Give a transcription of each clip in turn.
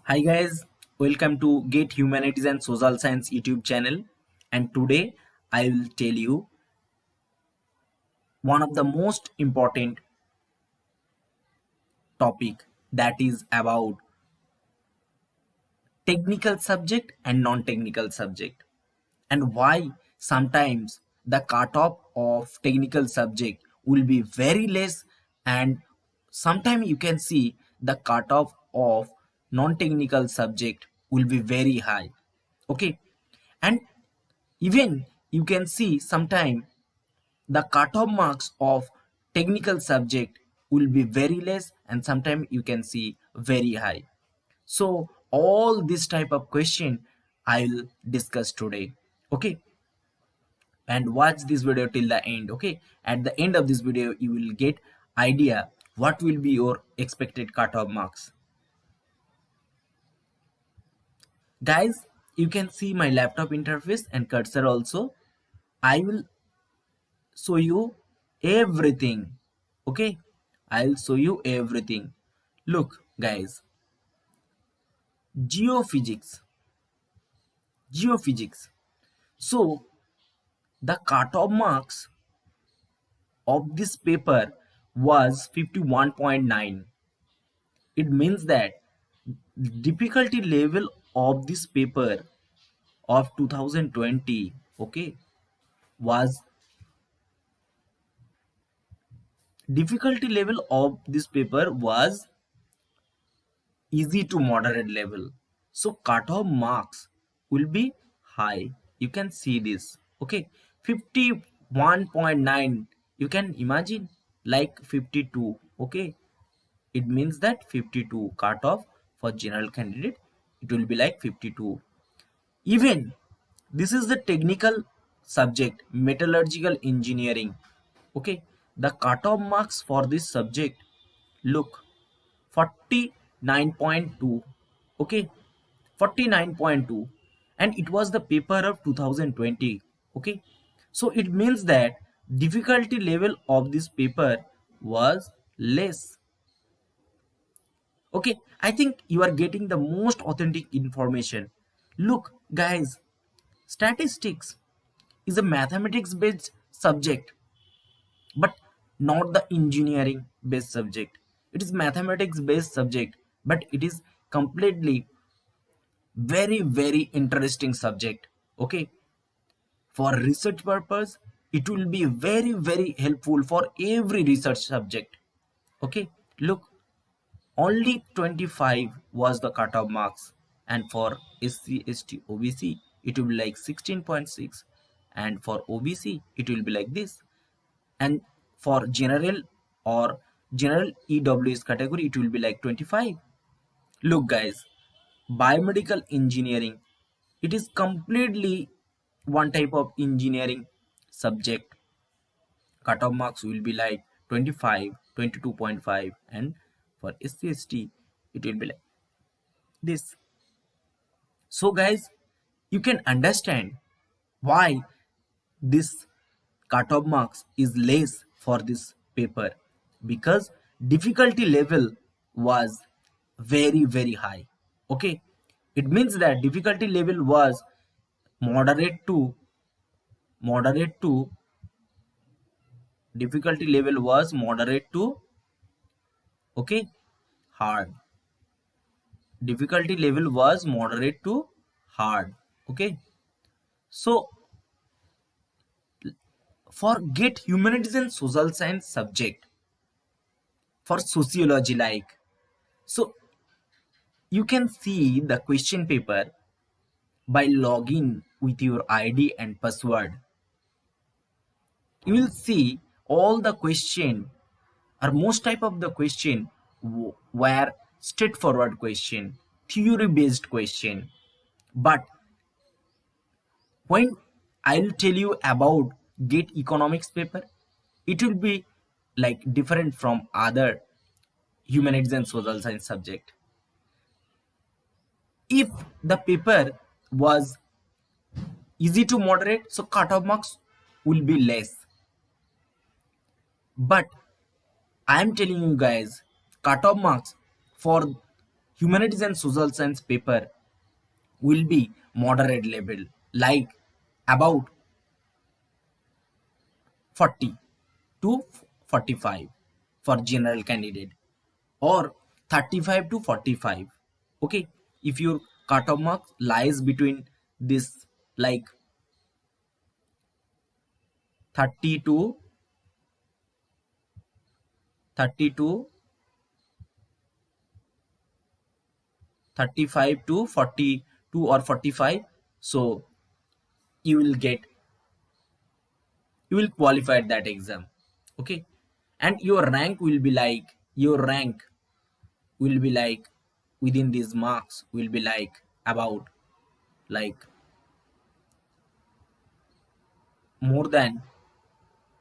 Hi guys, welcome to Get Humanities and Social Science YouTube channel. And today I will tell you one of the most important topic, that is about technical subject and non-technical subject, and why sometimes the cutoff of technical subject will be very less, and sometimes you can see the cutoff of non-technical subject will be very high. Okay, and even you can see sometime the cutoff marks of technical subject will be very less, and sometimes you can see very high. So all this type of question I'll discuss today. Okay, and watch this video till the end. Okay, at the end of this video you will get idea what will be your expected cutoff marks. Guys, you can see my laptop interface and cursor also. I will show you everything. Okay, I'll show you everything. Look guys, geophysics. Geophysics. So the cutoff marks of this paper was 51.9. It means that difficulty level of this paper of 2020, okay, was difficulty level of this paper was easy to moderate level. So cutoff marks will be high. You can see this. Okay, 51.9. You can imagine like 52. Okay, it means that 52 cutoff for general candidate. It will be like 52. Even this is the technical subject, metallurgical engineering. Okay, the cutoff marks for this subject, look, 49.2. Okay, 49.2, and it was the paper of 2020. Okay, so it means that difficulty level of this paper was less. Okay, I think you are getting the most authentic information. Look guys, statistics is a mathematics based subject, but not the engineering based subject. It is mathematics based subject, but it is completely very interesting subject. Okay, for research purpose it will be very helpful for every research subject. Okay, look, only 25 was the cutoff marks, and for SC ST OBC it will be like 16.6, and for OBC it will be like this, and for general or general EWS category it will be like 25. Look guys, biomedical engineering, it is completely one type of engineering subject. Cutoff marks will be like 25, 22.5, and for SCST it will be like this. So guys, you can understand why this cutoff marks is less for this paper, because difficulty level was very high. Okay, it means that difficulty level was moderate to moderate to difficulty level was moderate to, okay, hard. Difficulty level was moderate to hard. Okay, so for get humanities and social science subject, for sociology like, so you can see the question paper by logging with your ID and password. You will see all the question, or most type of the question were straightforward question, theory based question. But when I'll tell you about get economics paper, it will be like different from other humanities and social science subject. If the paper was easy to moderate, so cutoff marks will be less. But I am telling you guys, cutoff marks for humanities and social science paper will be moderate level, like about 40 to 45 for general candidate, or 35 to 45. Okay, if your cutoff marks lies between this, like 30 to 30 to 35 to 42 or 45, so you will get, you will qualify that exam. Okay, and your rank will be like, your rank will be like within these marks will be like about, like more than,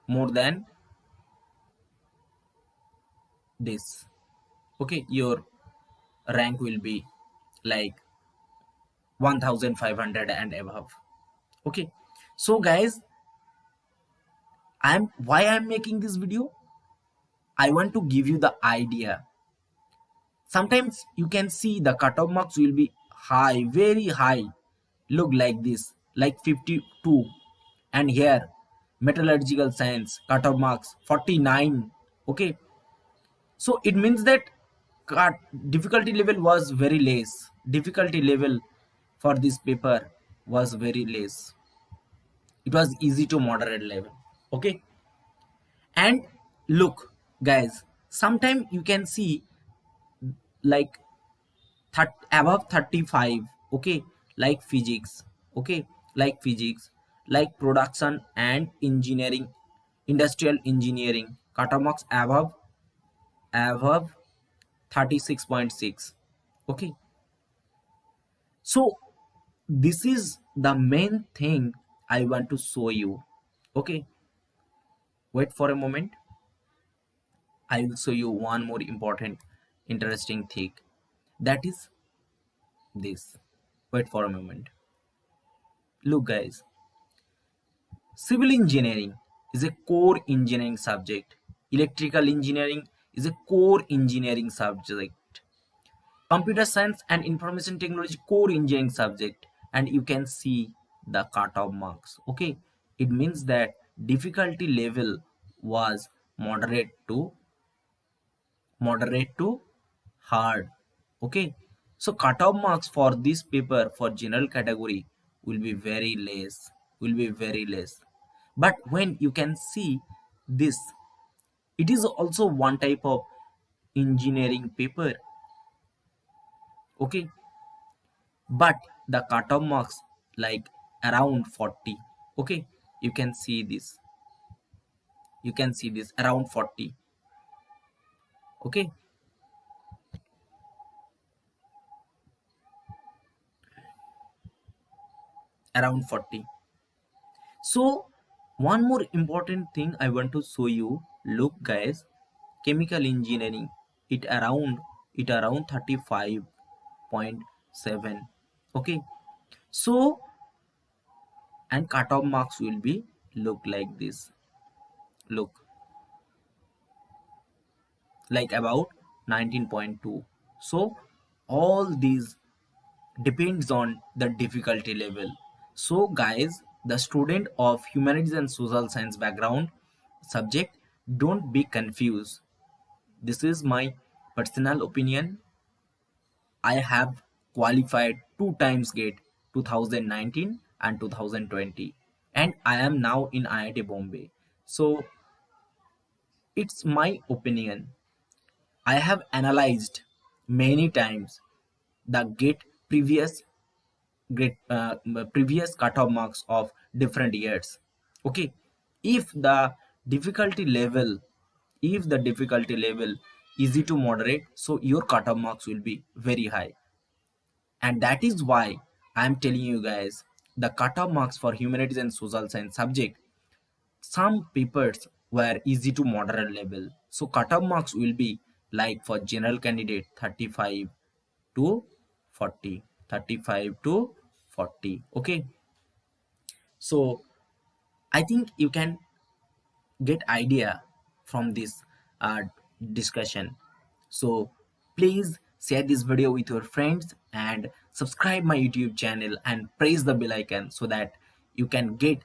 more than this. Okay, your rank will be like 1500 and above. Okay, so guys, I'm why I'm making this video, I want to give you the idea. Sometimes you can see the cutoff marks will be high, very high, look like this, like 52, and here metallurgical science cutoff marks 49. Okay, so it means that cut difficulty level was very less, difficulty level for this paper was very less, it was easy to moderate level. Okay, and look guys, sometime you can see like above 35. Okay, like physics. Okay, like physics, like production and engineering, industrial engineering cutoff marks above 36.6. Okay, so this is the main thing I want to show you. Okay, wait for a moment, I will show you one more important interesting thing, that is this. Wait for a moment. Look guys, civil engineering is a core engineering subject, electrical engineering is a core engineering subject, computer science and information technology core engineering subject, and you can see the cutoff marks. Okay, it means that difficulty level was moderate to, moderate to hard. Okay, so cutoff marks for this paper for general category will be very less, will be very less. But when you can see this, it is also one type of engineering paper. Okay, but the cutoff marks like around 40. Okay, you can see this, you can see this around 40. Okay, around 40. So one more important thing I want to show you. Look guys, chemical engineering, it around, it around 35.7. Okay, so and cutoff marks will be look like this, look like about 19.2. So all these depends on the difficulty level. So guys, the student of humanities and social science background subject, don't be confused. This is my personal opinion. I have qualified two times GATE, 2019 and 2020, and I am now in IIT Bombay. So it's my opinion. I have analyzed many times the GATE previous previous cutoff marks of different years. Okay, if the difficulty level, if the difficulty level easy to moderate, so your cutoff marks will be very high, and that is why I am telling you guys the cutoff marks for humanities and social science subject, some papers were easy to moderate level, so cutoff marks will be like for general candidate 35 to 40, 35 to 40. Okay, so I think you can get idea from this uh, discussion. So please share this video with your friends, and subscribe my YouTube channel and press the bell icon so that you can get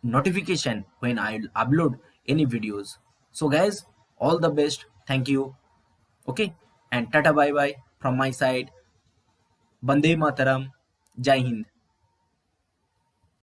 notification when I'll upload any videos. So guys, all the best. Thank you. Okay, and tata bye bye from my side. Bande Mataram. Jai Hind.